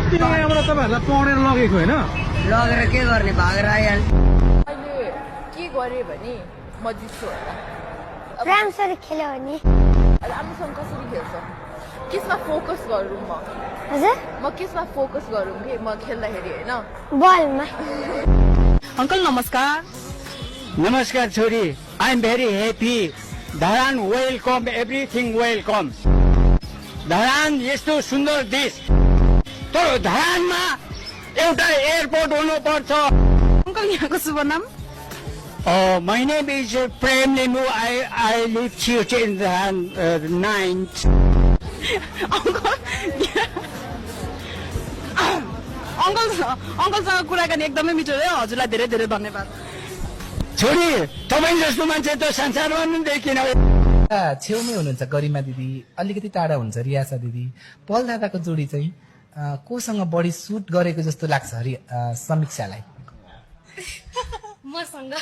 अस्ति नै यहाँबाट तपाईँहरूलाई पढेर लगेको होइन लगेर के गर्ने भागेर आइहाल्छ अहिले के गरे भने म जित्छु होला राम्रोसँग खेल्यो भने राम्रोसँग कसरी खेल्छ केसमा फोकस गरौँ हजुर म केसमा फोकस गरौँ कि म खेल्दाखेरि होइन बलमा अङ्कल नमस्कार नमस्कार छोरी I am very happy Dharan welcome everything welcome Dharan यस्तो सुन्दर देश तर धरानमा एउटा एयरपोर्ट हुनुपर्छ अङ्कल यहाँको शुभ नाम My name is Prem Limu. I live in Dharan 9th. अङ्कलसँग कुराकानी एकदमै मिठो रह्यो हजुरलाई धेरै धेरै धन्यवाद छोरी तपाईँ जस्तो मान्छे त संसारमा पनि देखिन छेउमै हुनुहुन्छ गरिमा दिदी अलिकति टाढा हुन्छ रियासा दिदी पल दादाको जोडी चाहिँ कोसँग बढी सुट गरेको जस्तो लाग्छ समीक्षालाई मसँग